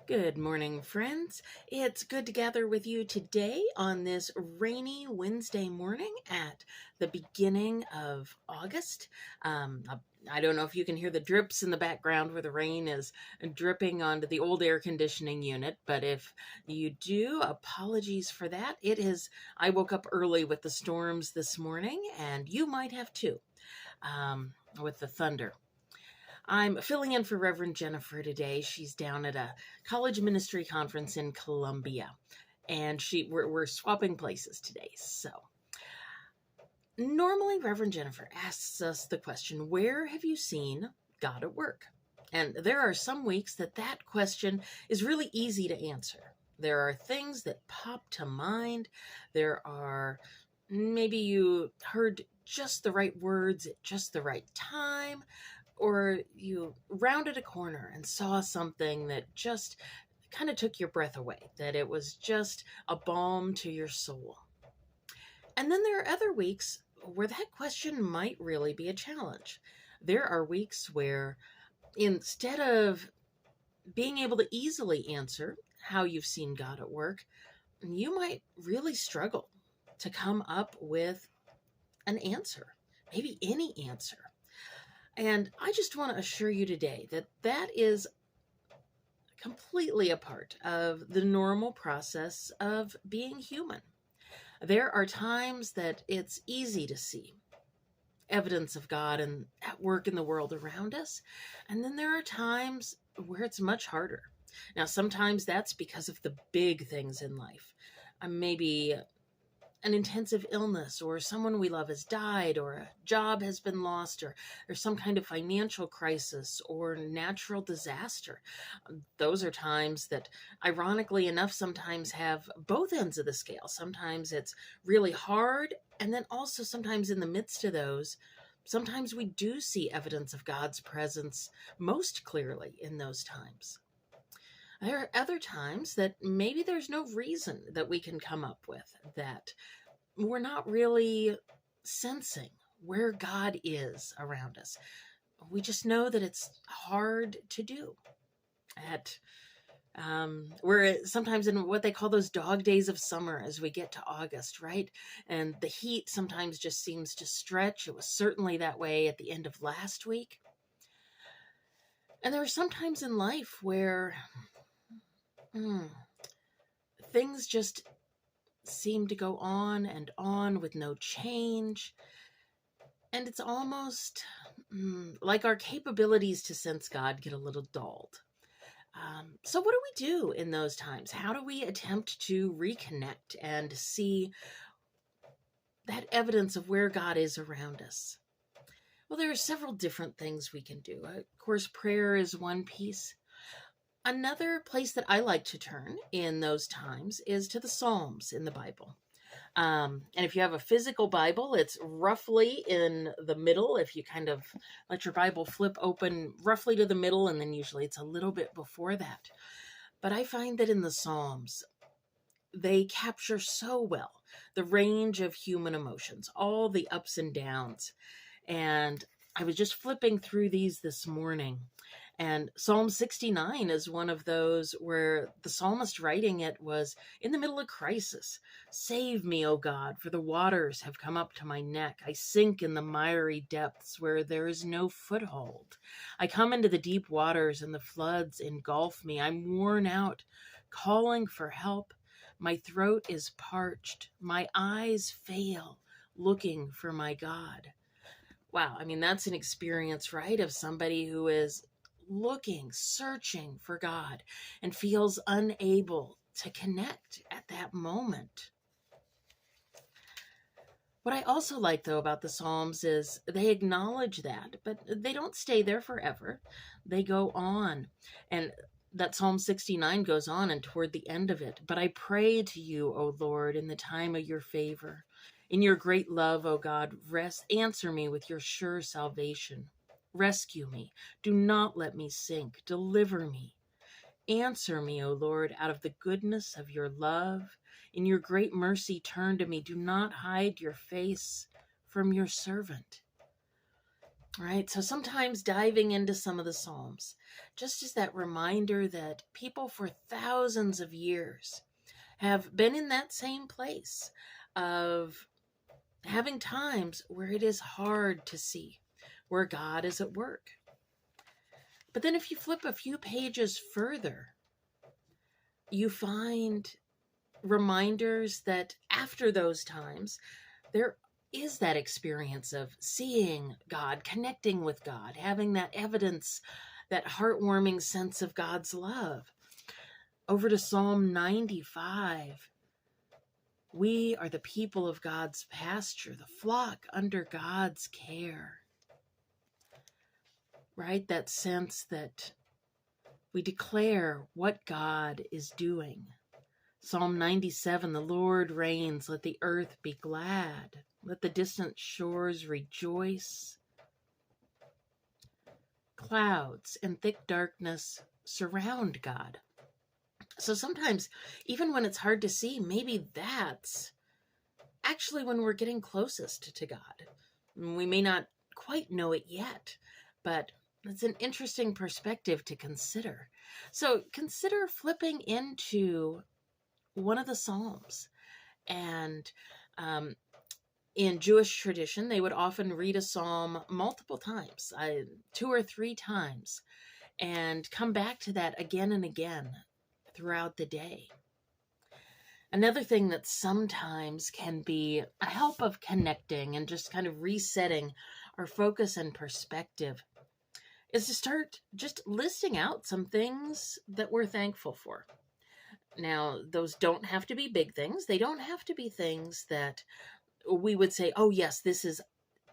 Good morning, friends. It's good to gather with you today on this rainy Wednesday morning at the beginning of August. I don't know if you can hear the drips in the background where the rain is dripping onto the old air conditioning unit, but if you do, apologies for that. I woke up early with the storms this morning, and you might have too, with the thunder. I'm filling in for Reverend Jennifer today. She's down at a college ministry conference in Columbia, and we're swapping places today. So normally, Reverend Jennifer asks us the question, "Where have you seen God at work?" And there are some weeks that question is really easy to answer. There are things that pop to mind. There are maybe you heard just the right words at just the right time, or you rounded a corner and saw something that just kind of took your breath away, that it was just a balm to your soul. And then there are other weeks where that question might really be a challenge. There are weeks where instead of being able to easily answer how you've seen God at work, you might really struggle to come up with an answer, maybe any answer. And I just want to assure you today that is completely a part of the normal process of being human. There are times that it's easy to see evidence of God and at work in the world around us. And then there are times where it's much harder. Now, sometimes that's because of the big things in life. Maybe an intensive illness, or someone we love has died, or a job has been lost, or there's some kind of financial crisis or natural disaster. Those are times that, ironically enough, sometimes have both ends of the scale. Sometimes it's really hard, and then also sometimes in the midst of those, sometimes we do see evidence of God's presence most clearly in those times. There are other times that maybe there's no reason that we can come up with, that we're not really sensing where God is around us. We just know that it's hard to do. We're sometimes in what they call those dog days of summer as we get to August, right? And the heat sometimes just seems to stretch. It was certainly that way at the end of last week. And there are some times in life where things just seem to go on and on with no change. And it's almost like our capabilities to sense God get a little dulled. So what do we do in those times? How do we attempt to reconnect and see that evidence of where God is around us? Well, there are several different things we can do. Of course, prayer is one piece. Another place that I like to turn in those times is to the Psalms in the Bible. And if you have a physical Bible, it's roughly in the middle. If you kind of let your Bible flip open roughly to the middle, and then usually it's a little bit before that. But I find that in the Psalms, they capture so well the range of human emotions, all the ups and downs. And I was just flipping through these this morning, and Psalm 69 is one of those where the psalmist writing it was in the middle of crisis. "Save me, O God, for the waters have come up to my neck. I sink in the miry depths where there is no foothold. I come into the deep waters and the floods engulf me. I'm worn out, calling for help. My throat is parched. My eyes fail, looking for my God." Wow, I mean, that's an experience, right, of somebody who is looking, searching for God and feels unable to connect at that moment. What I also like, though, about the Psalms is they acknowledge that, but they don't stay there forever. They go on. And that Psalm 69 goes on, and toward the end of it, "But I pray to you, O Lord, in the time of your favor. In your great love, O God, answer me with your sure salvation. Rescue me. Do not let me sink. Deliver me. Answer me, O Lord, out of the goodness of your love. In your great mercy, turn to me. Do not hide your face from your servant." right? So sometimes diving into some of the Psalms, just as that reminder that people for thousands of years have been in that same place of having times where it is hard to see where God is at work. But then if you flip a few pages further, you find reminders that after those times, there is that experience of seeing God, connecting with God, having that evidence, that heartwarming sense of God's love. Over to Psalm 95. We are the people of God's pasture, the flock under God's care. Right? That sense that we declare what God is doing. Psalm 97, the Lord reigns, let the earth be glad, let the distant shores rejoice. Clouds and thick darkness surround God. So sometimes, even when it's hard to see, maybe that's actually when we're getting closest to God. We may not quite know it yet, but it's an interesting perspective to consider. So consider flipping into one of the Psalms. And in Jewish tradition, they would often read a psalm multiple times, 2 or 3 times, and come back to that again and again throughout the day. Another thing that sometimes can be a help of connecting and just kind of resetting our focus and perspective is to start just listing out some things that we're thankful for. Now, those don't have to be big things. They don't have to be things that we would say, oh, yes, this is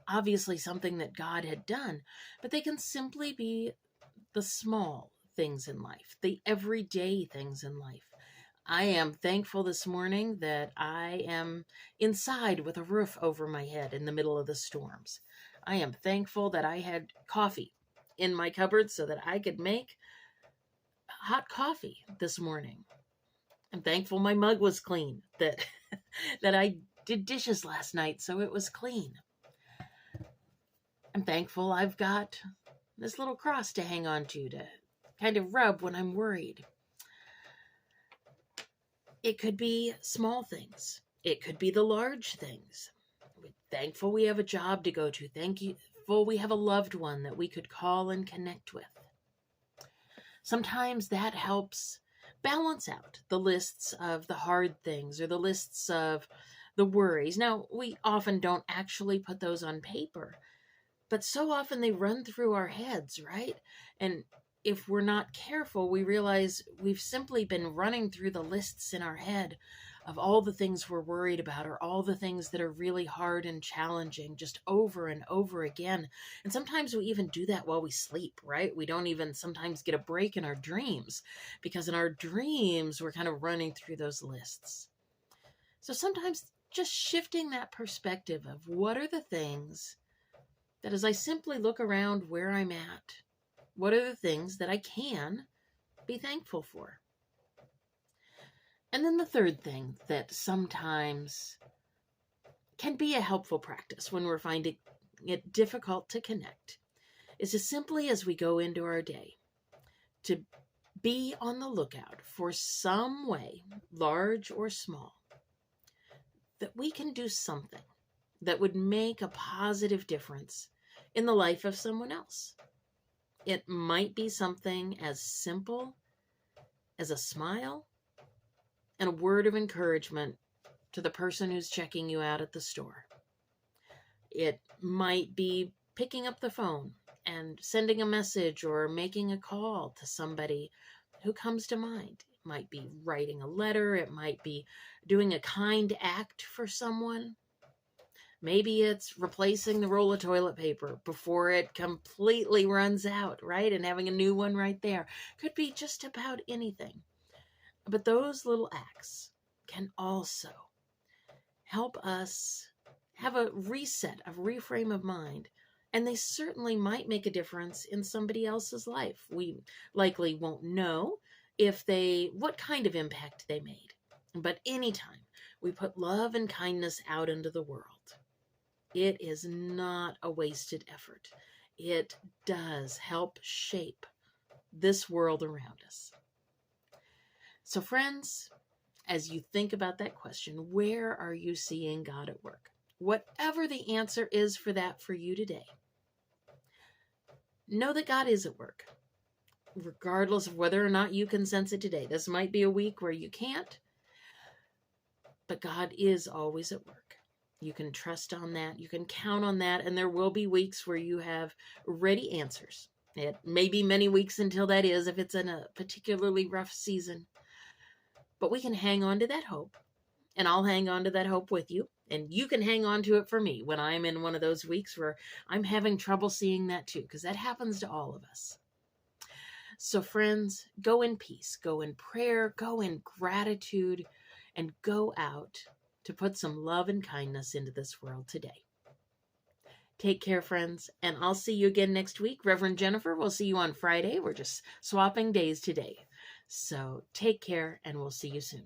obviously something that God had done. But they can simply be the small things in life, the everyday things in life. I am thankful this morning that I am inside with a roof over my head in the middle of the storms. I am thankful that I had coffee in my cupboard so that I could make hot coffee this morning. I'm thankful my mug was clean, that that I did dishes last night so it was clean. I'm thankful I've got this little cross to hang on to kind of rub when I'm worried. It could be small things. It could be the large things. We're thankful we have a job to go to. Thankful we have a loved one that we could call and connect with. Sometimes that helps balance out the lists of the hard things or the lists of the worries. Now, we often don't actually put those on paper, but so often they run through our heads, right? And if we're not careful, we realize we've simply been running through the lists in our head of all the things we're worried about or all the things that are really hard and challenging just over and over again. And sometimes we even do that while we sleep, right? We don't even sometimes get a break in our dreams because in our dreams, we're kind of running through those lists. So sometimes just shifting that perspective of what are the things that as I simply look around where I'm at, what are the things that I can be thankful for? And then the third thing that sometimes can be a helpful practice when we're finding it difficult to connect is as simply as we go into our day to be on the lookout for some way, large or small, that we can do something that would make a positive difference in the life of someone else. It might be something as simple as a smile and a word of encouragement to the person who's checking you out at the store. It might be picking up the phone and sending a message or making a call to somebody who comes to mind. It might be writing a letter. It might be doing a kind act for someone. Maybe it's replacing the roll of toilet paper before it completely runs out, right? And having a new one right there. Could be just about anything. But those little acts can also help us have a reset, a reframe of mind. And they certainly might make a difference in somebody else's life. We likely won't know what kind of impact they made. But anytime we put love and kindness out into the world, it is not a wasted effort. it does help shape this world around us. So friends, as you think about that question, where are you seeing God at work? Whatever the answer is for that for you today, know that God is at work, regardless of whether or not you can sense it today. This might be a week where you can't, but God is always at work. You can trust on that. You can count on that. And there will be weeks where you have ready answers. It may be many weeks until that is, if it's in a particularly rough season. But we can hang on to that hope. And I'll hang on to that hope with you. And you can hang on to it for me when I'm in one of those weeks where I'm having trouble seeing that too, because that happens to all of us. So friends, go in peace, go in prayer, go in gratitude, and go out to put some love and kindness into this world today. Take care, friends, and I'll see you again next week. Reverend Jennifer, we'll see you on Friday. We're just swapping days today. So take care, and we'll see you soon.